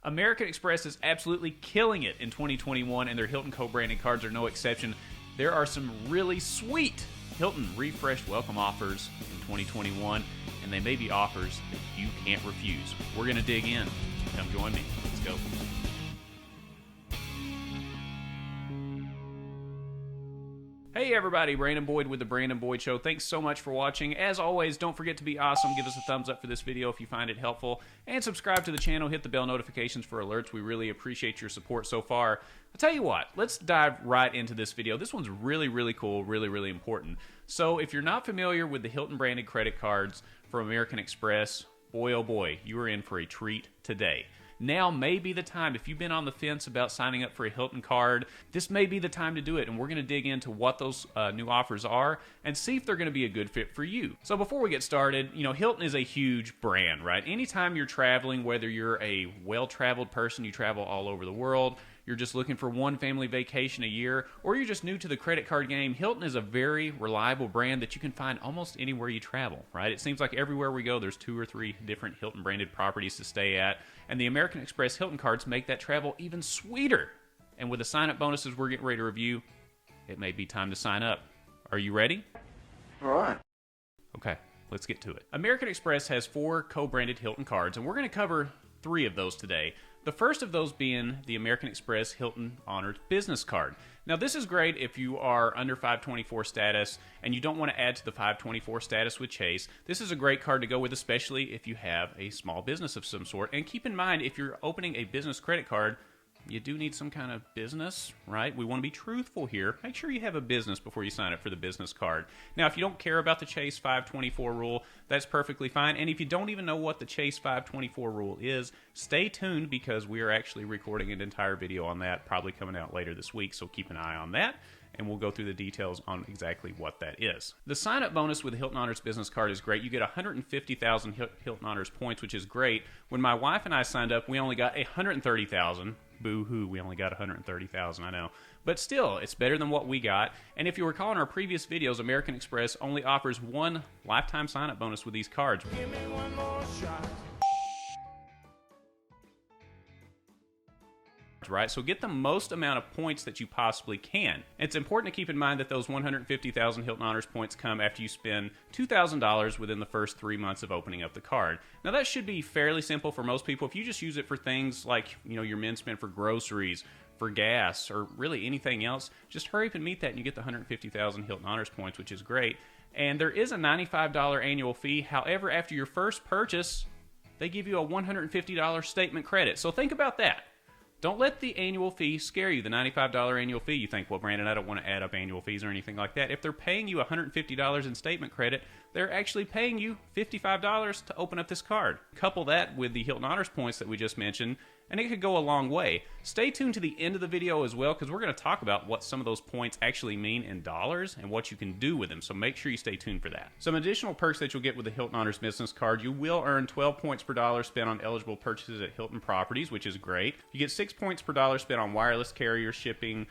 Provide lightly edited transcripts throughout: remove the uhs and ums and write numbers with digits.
American Express is absolutely killing it in 2021, and their Hilton co-branded cards are no exception. There are some really sweet Hilton refreshed welcome offers in 2021, and they may be offers that you can't refuse. We're going to dig in. Come join me. Let's go. Hey everybody, Brandon Boyd with The Brandon Boyd Show. Thanks so much for watching. As always, don't forget to be awesome. Give us a thumbs up for this video if you find it helpful. And subscribe to the channel. Hit the bell notifications for alerts. We really appreciate your support so far. I'll tell you what, let's dive right into this video. This one's really cool, really important. So if you're not familiar with the Hilton branded credit cards from American Express, boy oh boy, you are in for a treat today. Now may be the time, if you've been on the fence about signing up for a Hilton card, this may be the time to do it, and we're going to dig into what those new offers are and see if they're going to be a good fit for you. So before we get started, you know, Hilton is a huge brand, right? Anytime you're traveling, whether you're a well-traveled person, you travel all over the world, you're just looking for one family vacation a year, or you're just new to the credit card game, Hilton is a very reliable brand that you can find almost anywhere you travel, right? It seems like everywhere we go, there's 2 or 3 different Hilton branded properties to stay at, and the American Express Hilton cards make that travel even sweeter. And with the sign-up bonuses we're getting ready to review, it may be time to sign up. Are you ready? All right. Okay, let's get to it. American Express has 4 co-branded Hilton cards, and we're going to cover 3 of those today. The first of those being the American Express Hilton Honors Business Card. Now this is great if you are under 524 status and you don't want to add to the 524 status with Chase. This is a great card to go with, especially if you have a small business of some sort. And keep in mind, if you're opening a business credit card, you do need some kind of business, right? We want to be truthful here. Make sure you have a business before you sign up for the business card. Now, if you don't care about the Chase 524 rule, that's perfectly fine. And if you don't even know what the Chase 524 rule is, stay tuned because we are actually recording an entire video on that, probably coming out later this week, so keep an eye on that. And we'll go through the details on exactly what that is. The sign-up bonus with the Hilton Honors Business Card is great. You get 150,000 Hilton Honors points, which is great. When my wife and I signed up, we only got 130,000. Boo-hoo, we only got 130,000, I know. But still, it's better than what we got. And if you recall in our previous videos, American Express only offers 1 lifetime sign-up bonus with these cards. Give me one more shot. Right? So get the most amount of points that you possibly can. It's important to keep in mind that those 150,000 Hilton Honors points come after you spend $2,000 within the first 3 months of opening up the card. Now that should be fairly simple for most people. If you just use it for things like, you know, your men spend for groceries, for gas, or really anything else, just hurry up and meet that and you get the 150,000 Hilton Honors points, which is great. And there is a $95 annual fee. However, after your first purchase, they give you a $150 statement credit. So think about that. Don't let the annual fee scare you, the $95 annual fee. You think, well, Brandon, I don't want to add up annual fees or anything like that. If they're paying you $150 in statement credit, they're actually paying you $55 to open up this card. Couple that with the Hilton Honors points that we just mentioned, and it could go a long way. Stay tuned to the end of the video as well, because we're going to talk about what some of those points actually mean in dollars and what you can do with them, so make sure you stay tuned for that. Some additional perks that you'll get with the Hilton Honors Business Card: you will earn 12 points per dollar spent on eligible purchases at Hilton properties, which is great. You get 6 points per dollar spent on wireless carrier shipping,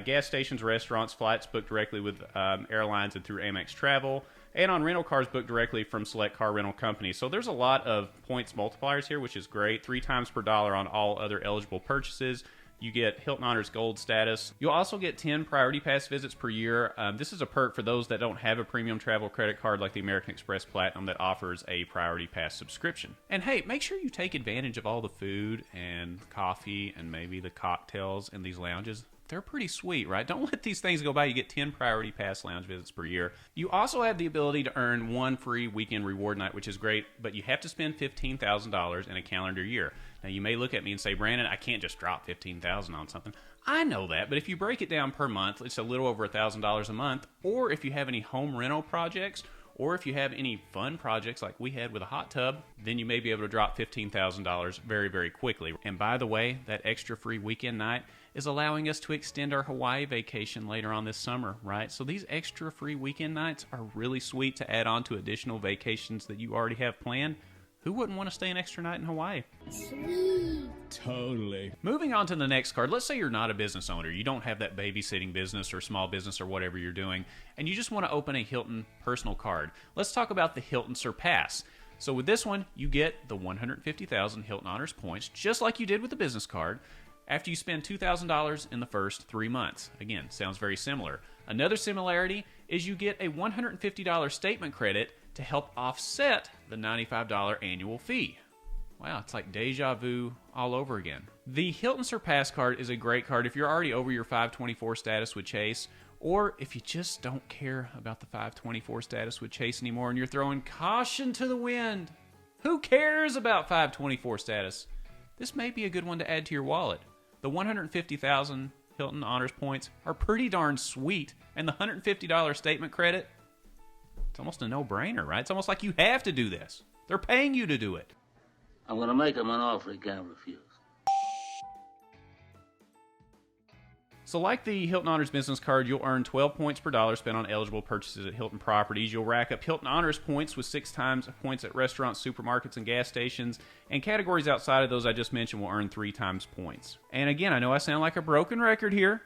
gas stations, restaurants, flights booked directly with airlines and through Amex Travel, and on rental cars booked directly from select car rental companies. So there's a lot of points multipliers here, which is great. 3 times per dollar on all other eligible purchases. You get Hilton Honors Gold status. You'll also get 10 Priority Pass visits per year. This is a perk for those that don't have a premium travel credit card like the American Express Platinum that offers a Priority Pass subscription. And hey, make sure you take advantage of all the food and coffee and maybe the cocktails in these lounges. They're pretty sweet, right? Don't let these things go by. You get 10 Priority Pass lounge visits per year. You also have the ability to earn 1 free weekend reward night, which is great, but you have to spend $15,000 in a calendar year. Now, you may look at me and say, Brandon, I can't just drop $15,000 on something. I know that, but if you break it down per month, it's a little over $1,000 a month. Or if you have any home rental projects, or if you have any fun projects like we had with a hot tub, then you may be able to drop $15,000 very quickly. And by the way, that extra free weekend night is allowing us to extend our Hawaii vacation later on this summer, right? So these extra free weekend nights are really sweet to add on to additional vacations that you already have planned. Who wouldn't want to stay an extra night in Hawaii? Sweet. Totally. Moving on to the next card. Let's say you're not a business owner. You don't have that babysitting business or small business or whatever you're doing, and you just want to open a Hilton personal card. Let's talk about the Hilton Surpass. So with this one, you get the 150,000 Hilton Honors points, just like you did with the business card, after you spend $2,000 in the first 3 months. Again, sounds very similar. Another similarity is you get a $150 statement credit to help offset the $95 annual fee. Wow, it's like deja vu all over again. The Hilton Surpass card is a great card if you're already over your 524 status with Chase, or if you just don't care about the 524 status with Chase anymore and you're throwing caution to the wind. Who cares about 524 status? This may be a good one to add to your wallet. The 150,000 Hilton Honors points are pretty darn sweet, and the $150 statement credit, it's almost a no-brainer, right? It's almost like you have to do this. They're paying you to do it. I'm going to make him an offer he can't refuse. So like the Hilton Honors business card, you'll earn 12 points per dollar spent on eligible purchases at Hilton properties. You'll rack up Hilton Honors points with 6 times points at restaurants, supermarkets, and gas stations. And categories outside of those I just mentioned will earn 3 times points. And again, I know I sound like a broken record here,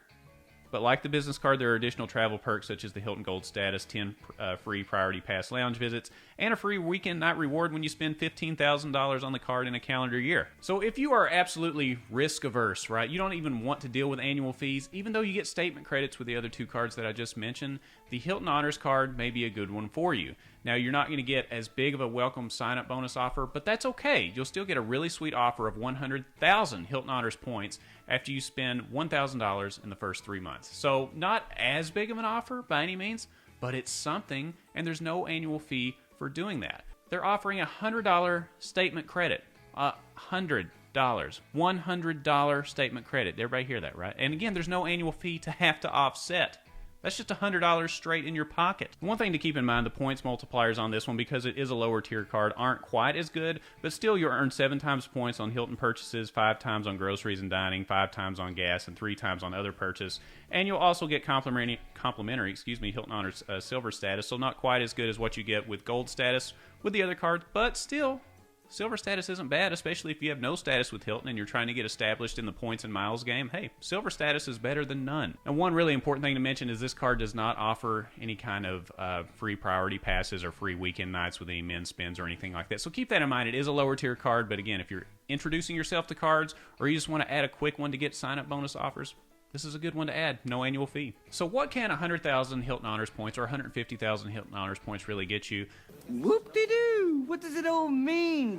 but like the business card, there are additional travel perks such as the Hilton Gold status, 10 free Priority Pass lounge visits, and a free weekend night reward when you spend $15,000 on the card in a calendar year. So if you are absolutely risk averse, right, you don't even want to deal with annual fees, even though you get statement credits with the other 2 cards that I just mentioned, the Hilton Honors card may be a good one for you. Now, you're not going to get as big of a welcome sign-up bonus offer, but that's okay. You'll still get a really sweet offer of 100,000 Hilton Honors points after you spend $1,000 in the first 3 months. So not as big of an offer by any means, but it's something, and there's no annual fee for doing that. They're offering a $100 statement credit. $100. $100 statement credit. Everybody hear that, right? And again, there's no annual fee to have to offset. That's just $100 straight in your pocket. One thing to keep in mind, the points multipliers on this one, because it is a lower tier card, aren't quite as good, but still you'll earn 7 times points on Hilton purchases, 5 times on groceries and dining, 5 times on gas, and 3 times on other purchase. And you'll also get complimentary Hilton Honors silver status, so not quite as good as what you get with gold status with the other cards, but still, silver status isn't bad, especially if you have no status with Hilton and you're trying to get established in the points and miles game. Hey, silver status is better than none. And one really important thing to mention is this card does not offer any kind of free priority passes or free weekend nights with any min spins or anything like that. So keep that in mind. It is a lower tier card, but again, if you're introducing yourself to cards or you just want to add a quick one to get sign-up bonus offers, this is a good one to add. No annual fee. So what can 100,000 Hilton Honors points or 150,000 Hilton Honors points really get you? Whoop-de-doo! What does it all mean?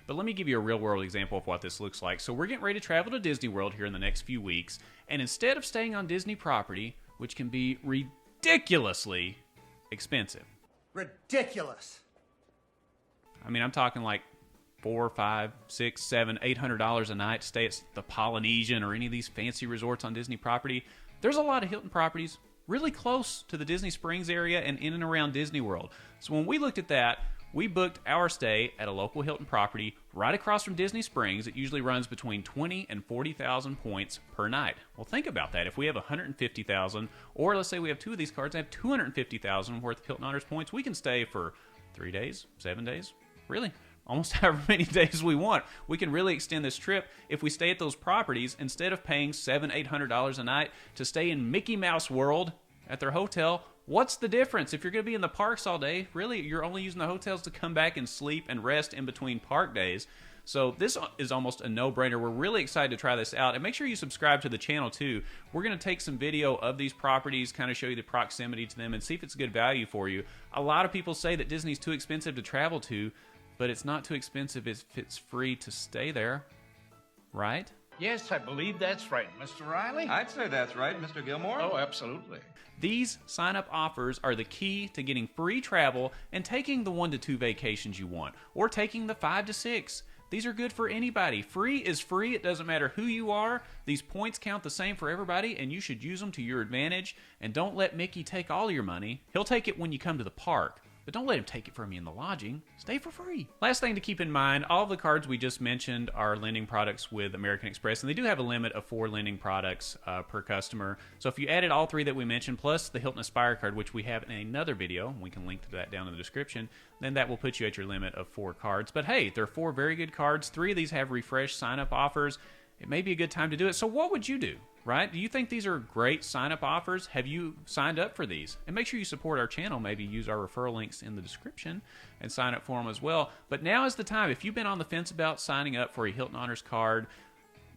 But let me give you a real-world example of what this looks like. So we're getting ready to travel to Disney World here in the next few weeks, and instead of staying on Disney property, which can be ridiculously expensive. Ridiculous! I mean, I'm talking like $400, $500, $600, $700, $800 a night to stay at the Polynesian or any of these fancy resorts on Disney property. There's a lot of Hilton properties really close to the Disney Springs area and in and around Disney World. So when we looked at that, we booked our stay at a local Hilton property right across from Disney Springs. It usually runs between 20 and 40,000 points per night. Well, think about that. If we have 150,000, or let's say we have 2 of these cards and have 250,000 worth of Hilton Honors points, we can stay for 3 days, 7 days, really, almost however many days we want. We can really extend this trip if we stay at those properties instead of paying $700, $800 a night to stay in Mickey Mouse World at their hotel. What's the difference? If you're going to be in the parks all day, really, you're only using the hotels to come back and sleep and rest in between park days. So this is almost a no-brainer. We're really excited to try this out. And make sure you subscribe to the channel, too. We're going to take some video of these properties, kind of show you the proximity to them, and see if it's good value for you. A lot of people say that Disney's too expensive to travel to, but it's not too expensive if it's free to stay there, right? Yes, I believe that's right. Mr. Riley? I'd say that's right, Mr. Gilmore. Oh, absolutely. These sign-up offers are the key to getting free travel and taking the 1 to 2 vacations you want, or taking the 5 to 6. These are good for anybody. Free is free. It doesn't matter who you are. These points count the same for everybody, and you should use them to your advantage. And don't let Mickey take all your money. He'll take it when you come to the park, but don't let him take it from you in the lodging. Stay for free. Last thing to keep in mind, all of the cards we just mentioned are lending products with American Express, and they do have a limit of 4 lending products per customer. So if you added all 3 that we mentioned, plus the Hilton Aspire card, which we have in another video, we can link to that down in the description, then that will put you at your limit of 4 cards. But hey, they're 4 very good cards. 3 of these have refresh sign-up offers, it may be a good time to do it. So what would you do, right? Do you think these are great sign-up offers? Have you signed up for these? And make sure you support our channel. Maybe use our referral links in the description and sign up for them as well. But now is the time. If you've been on the fence about signing up for a Hilton Honors card,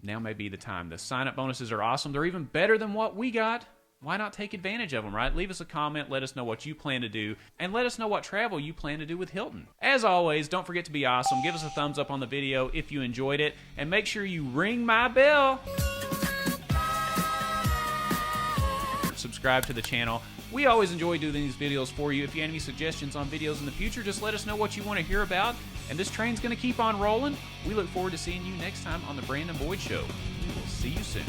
now may be the time. The sign-up bonuses are awesome. They're even better than what we got. Why not take advantage of them, right? Leave us a comment. Let us know what you plan to do. And let us know what travel you plan to do with Hilton. As always, don't forget to be awesome. Give us a thumbs up on the video if you enjoyed it. And make sure you ring my bell. Subscribe to the channel. We always enjoy doing these videos for you. If you have any suggestions on videos in the future, just let us know what you want to hear about. And this train's going to keep on rolling. We look forward to seeing you next time on The Brandon Boyd Show. We will see you soon.